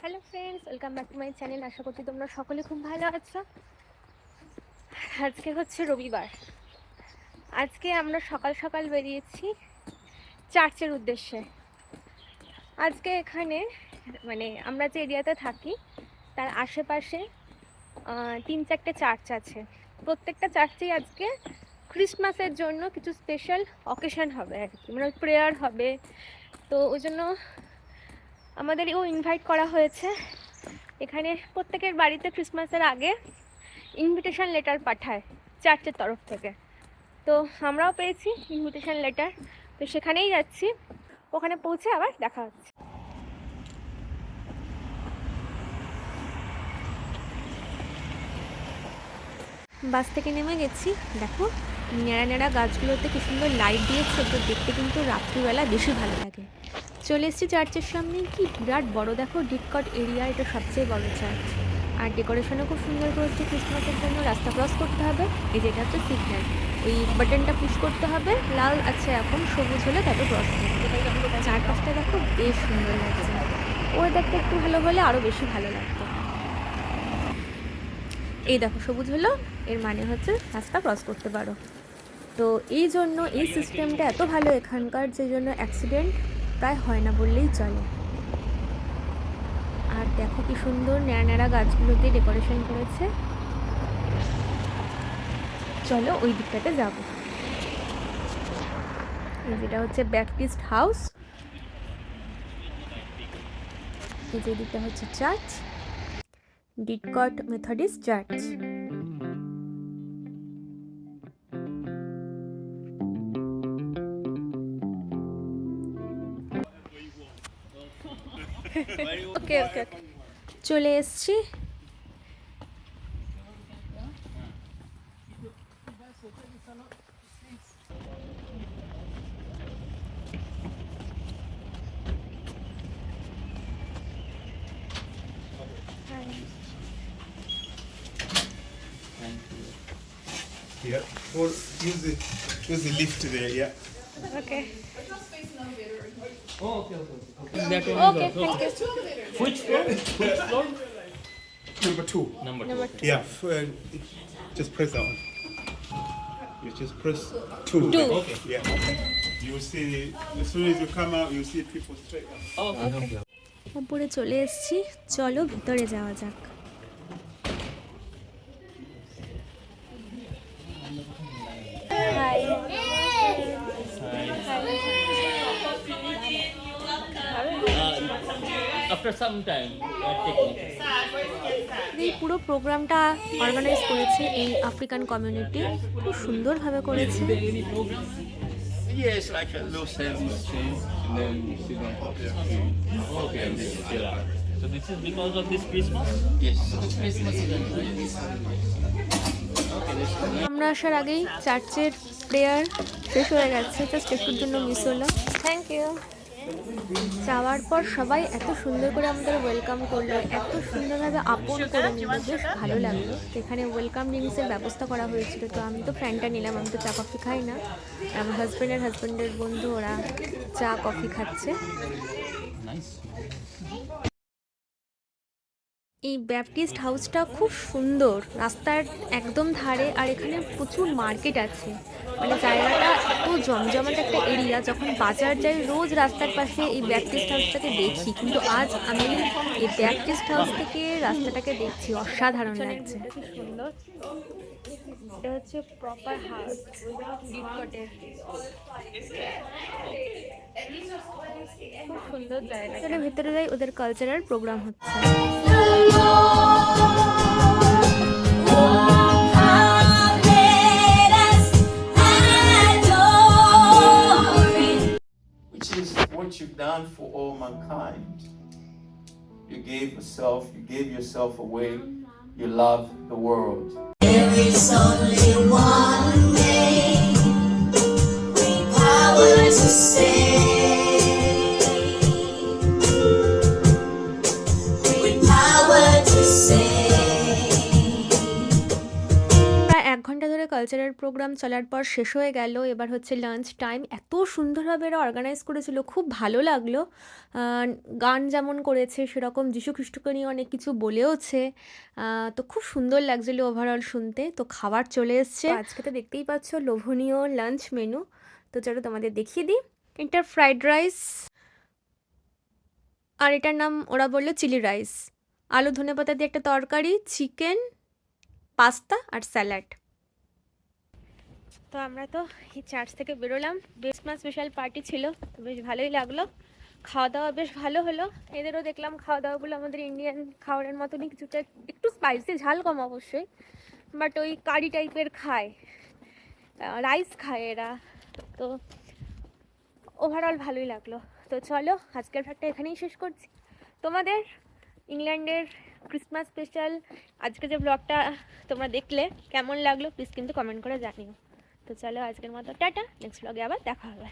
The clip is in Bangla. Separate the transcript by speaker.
Speaker 1: Hello friends, welcome back to my channel. আশা করছি তোমরা সকলে খুব ভালো আছো। আজকে হচ্ছে রবিবার। আজকে আমরা সকাল সকাল বেরিয়েছি চার্চের উদ্দেশ্যে। আজকে এখানে আমরা যে এরিয়াতে থাকি তার আশেপাশে 3-4টে চার্চ আছে। প্রত্যেকটা চার্চেই আজকে ক্রিসমাসের জন্য কিছু স্পেশাল অকেশন হবে আর কি, প্রেয়ার হবে। তো ওই জন্য আমাদেরও ইনভাইট করা হয়েছে। এখানে প্রত্যেকের বাড়িতে ক্রিসমাসের আগে ইনভিটেশন লেটার পাঠায় চার্চের তরফ থেকে। তো আমরাও পেয়েছি ইনভিটেশন লেটার, তো সেখানেই যাচ্ছি। ওখানে পৌঁছে আবার দেখা হচ্ছে। বাস থেকে নেমে গেছি। দেখো ন্যাড়া ন্যাড়া গাছগুলোতে কি সুন্দর লাইট দিয়েছে, তো দেখতে কিন্তু রাত্রিবেলা বেশি ভালো লাগে। চলে এসেছি চার্চের সামনে। কি বিরাট বড়, দেখো ডিডকট এরিয়া, এটা সবচেয়ে বড় চার্চ। আর ডেকোরেশনও খুব সুন্দর করেছে। ক্রিসমাসের জন্য রাস্তা ক্রস করতে হবে, এই যেটা হচ্ছে সিগন্যাল, ওই বাটনটা পুশ করতে হবে। লাল আছে এখন, সবুজ হলে তারপর ক্রস করতে। চারপাশটা দেখো বেশ সুন্দর লাগছে। ওয়েদারটা একটু ভালো হলে আরও বেশি ভালো লাগতো। এই দেখো সবুজ হলো, এর মানে হচ্ছে রাস্তা ক্রস করতে পারো। তো এই জন্য এই সিস্টেমটা এত ভালো এখানকার, যে জন্য অ্যাক্সিডেন্ট প্রায় হয় না বললেই চলে। আর দেখো কি সুন্দর ন্যাড়া ন্যাড়া গাছগুলোতে ডেকোরেশন করেছে। চলো ওই দিকটাতে যাব। যেটা হচ্ছে ব্যাপটিস্ট হাউস, এই যে দিকটা হচ্ছে চার্চ, ডিডকট মেথডিস্ট চার্চ। ওকে ওকে ওকে, চলে এসছি।
Speaker 2: Yeah, or use the lift there, yeah.
Speaker 1: Okay.
Speaker 3: Oh, okay. That one
Speaker 1: Okay,
Speaker 3: is also.
Speaker 1: thank you.
Speaker 3: Which floor? Which floor?
Speaker 2: Number two.
Speaker 3: Number
Speaker 1: Number
Speaker 3: two.
Speaker 1: two.
Speaker 2: Yeah, just press that one. You just press two.
Speaker 1: Two.
Speaker 3: Okay.
Speaker 2: Yeah. You will see, as soon as you come out, you will see people straight up.
Speaker 3: Oh, okay.
Speaker 1: উপরে চলে এসেছি, চলো ভিতরে যাওয়া যাক। High.
Speaker 3: After some time, technique.
Speaker 1: এই পুরো প্রোগ্রামটা অর্গানাইজ করেছে এই আফ্রিকান কমিউনিটি, খুব সুন্দরভাবে করেছে।
Speaker 4: Yes, like a little sandwich change, and then you sit on top of the
Speaker 3: Okay. Yeah. So this is because of this Christmas?
Speaker 4: Yes.
Speaker 1: আমরা আসার আগেই চার্চের প্রেয়ার শেষ হয়ে গেছে, জাস্ট একটুর জন্য মিস হলো। Thank you. যাওয়ার পর সবাই এত সুন্দর করে আমাদের ওয়েলকাম করলো, এত সুন্দরভাবে আপন করে নিল, বেশ ভালো লাগলো। এখানে ওয়েলকাম ড্রিঙ্কসের ব্যবস্থা করা হয়েছিল। তো আমি তো ফ্যানটা নিলাম, আমি তো চা কফি খাই না। আমার হাজব্যান্ডের বন্ধু, ওরা চা কফি খাচ্ছে।
Speaker 3: Nice.
Speaker 1: এই ব্যাপটিস্ট হাউসটা খুব সুন্দর, রাস্তার একদম ধারে। আর এখানে প্রচুর মার্কেট আছে, জায়গাটা এত জমজমাট একটা এরিয়া। যখন বাজার যাই রোজ রাস্তার পাশে এই ব্যাপটিস্ট হাউসটাকে দেখি, কিন্তু আজ আমি এই ব্যাপটিস্ট হাউস থেকে রাস্তাটাকে দেখছি, অসাধারণ লাগছে। সুন্দর, এটা হচ্ছে প্রপার হাউস ডিডকটের। খুব সুন্দর জায়গা। চলে ভেতরে যাই, ওদের কালচারাল প্রোগ্রাম হচ্ছে।
Speaker 4: Which is what you've done for all mankind. You gave yourself away. You love the world.
Speaker 5: There is only one name with power to save. With power to save.
Speaker 1: প্রায় 1 ঘন্টা ধরে কালচারাল প্রোগ্রাম চলার পর শেষ হয়ে গেল, এবার হচ্ছে লাঞ্চ টাইম। এত সুন্দরভাবে এরা অর্গানাইজ করেছিল, খুব ভালো লাগলো। গান যেমন করেছে সেরকম যীশু খ্রিস্টকে নিয়ে অনেক কিছু বলেওছে, তো খুব সুন্দর লাগছিলো ওভারঅল শুনতে। তো খাবার চলে এসছে, আজকে তো দেখতেই পাচ্ছ লোভনীয় লাঞ্চ মেনু। তো চলো তোমাদের দেখিয়ে দিই। এটা ফ্রাইড রাইস, আর এটার নাম ওরা বললো চিলি রাইস, আলু ধনেপাতা দিয়ে একটা তরকারি, চিকেন, পাস্তা আর স্যালাড। তো আমরা তো এই চার্চ থেকে বেরোলাম, ক্রিসমাস স্পেশাল পার্টি ছিল, তো বেশ ভালোই লাগলো। খাওয়া দাওয়া বেশ ভালো হলো। এদেরও দেখলাম খাওয়া দাওয়াগুলো আমাদের ইন্ডিয়ান খাবারের মতনই, কিছুটা একটু স্পাইসি, ঝাল কম অবশ্যই, বাট ওই কারি টাইপের খায়, রাইস খায় এরা। তো ওভারঅল ভালোই লাগলো। তো চলো আজকের ভাগটা এখানেই শেষ করছি। তোমাদের ইংল্যান্ডের ক্রিসমাস স্পেশাল আজকে যে ব্লগটা তোমরা দেখলে কেমন লাগলো প্লিজ কিন্তু কমেন্ট করে জানিও। তো চলো আজকের মতো টাটা, নেক্সট ব্লগে আবার দেখা হবে।